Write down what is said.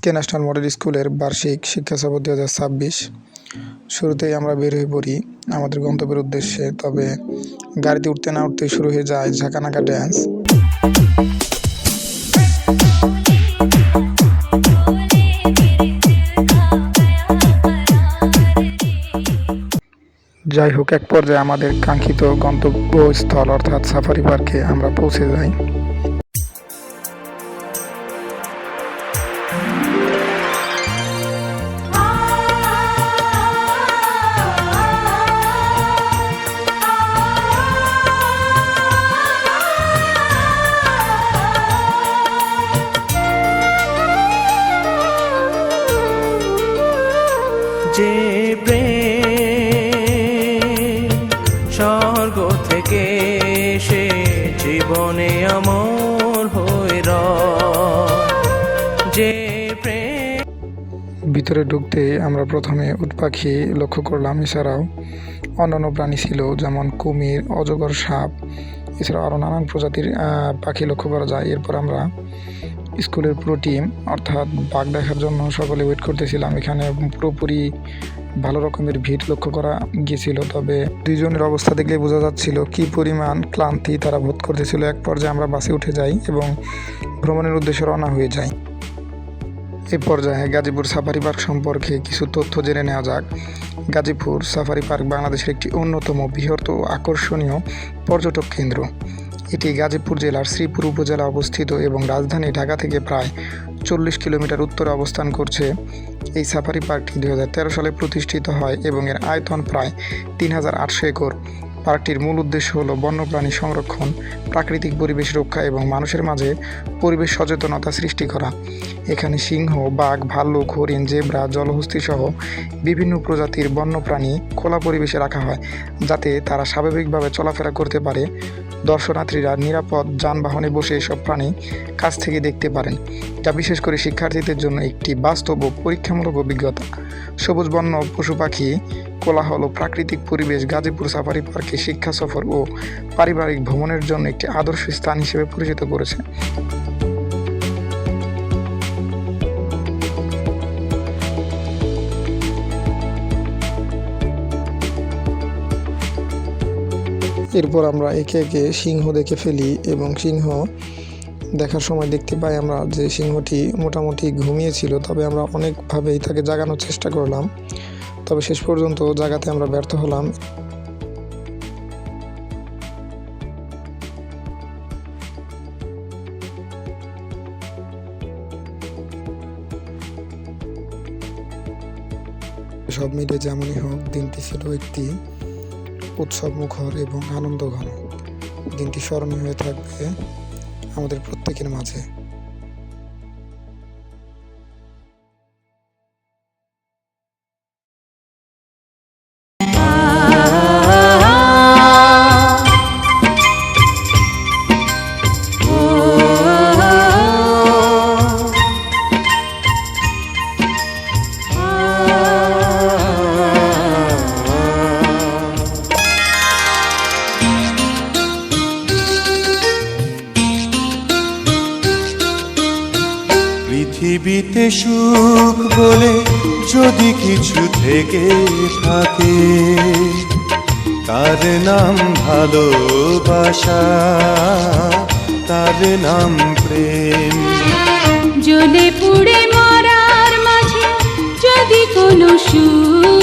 কে national model স্কুলের বার্ষিক শিক্ষা সফর 2026। শুরুতেই আমরা বের হয়ে পড়ি আমাদের গন্তব্যের উদ্দেশ্যে। তবে গাড়িতে উঠতে না উঠতে শুরু হয়ে যায় ঝাঁকানাকা ড্যান্স। যাই হোক, এক পর্যায়ে আমাদের কাঙ্ক্ষিত গন্তব্যস্থল অর্থাৎ সাফারি পার্কে আমরা পৌঁছে যাই। যে প্রেম স্বর্গ থেকে সে জীবনে অমর হয়ে যে প্রেম। ভিতরে ঢুকতে আমরা প্রথমে উট পাখি লক্ষ্য করলাম। এছাড়াও অন্যান্য প্রাণী ছিল, যেমন কুমির, অজগর, সাপ, এছাড়াও আরও নানান প্রজাতির পাখি লক্ষ্য করা যায়। এরপর আমরা স্কুলের পুরো টিম অর্থাৎ বাঘ দেখার জন্য সকলে ওয়েট করতেছিলাম। এখানে পুরোপুরি ভালো রকমের ভিড় লক্ষ্য করা গিয়েছিল। তবে দুইজনের অবস্থা দেখলে বোঝা যাচ্ছিল কি পরিমাণ ক্লান্তি তারা বোধ করতেছিল। এক পর্যায়ে আমরা বাসে উঠে যাই এবং ভ্রমণের উদ্দেশ্যে রওনা হয়ে যাই। এই পর্যায়ে গাজীপুর সাফারি পার্ক সম্পর্কে কিছু তথ্য জেনে নেওয়া যাক। গাজীপুর সাফারি পার্ক বাংলাদেশের একটি অন্যতম বৃহৎ ও আকর্ষণীয় পর্যটক কেন্দ্র। এটি গাজীপুর জেলার শ্রীপুর উপজেলা অবস্থিত এবং রাজধানী ঢাকা থেকে প্রায় 40 কিলোমিটার উত্তরে অবস্থান করছে। এই সাফারি পার্কটি 2013 সালে প্রতিষ্ঠিত হয় এবং এর আয়তন প্রায় 3800 একর। পার্কটির মূল উদ্দেশ্য হল বন্যপ্রাণী সংরক্ষণ, প্রাকৃতিক পরিবেশ রক্ষা এবং মানুষের মাঝে পরিবেশ সচেতনতা সৃষ্টি করা। এখানে সিংহ, বাঘ, ভাল্লুক, হরিণ, জেব্রা, জলহস্তী সহ বিভিন্ন প্রজাতির বন্যপ্রাণী খোলা পরিবেশে রাখা হয়, যাতে তারা স্বাভাবিকভাবে চলাফেরা করতে পারে। দর্শনার্থীরা নিরাপদ যানবাহনে বসে এসব প্রাণী কাছ থেকে দেখতে পারেন, যা বিশেষ করে শিক্ষার্থীদের জন্য একটি বাস্তব ও পরীক্ষামূলক অভিজ্ঞতা। সবুজ বন্য, পশু পাখি, কোলাহল ও প্রাকৃতিক পরিবেশ গাজীপুর সাফারি পার্কে শিক্ষা সফর ও পারিবারিক ভ্রমণের জন্য একটি আদর্শ স্থান হিসেবে পরিচিত করেছে। এরপর আমরা একে একে সিংহ দেখে ফেলি এবং সিংহ দেখার সময় দেখতে পাই আমরা যে সিংহটি মোটামুটি ঘুমিয়েছিল। তবে আমরা অনেকভাবেই তাকে জাগানোর চেষ্টা করলাম, তবে শেষ পর্যন্ত জাগাতে আমরা ব্যর্থ হলাম। সব মিলে যেমনই হোক, দিনটি ছিল একটি উৎসব মুখর এবং আনন্দ ঘন। দিনটি স্মরণীয় হয়ে থাকবে আমাদের প্রত্যেকের মাঝে। পৃথিবীতে সুখ বলে যদি কিছু থেকে থাকে, তার নাম ভালোবাসা, তার নাম প্রেম। জ্বলে পুড়ে মরার মাঝে যদি কোনো সুখ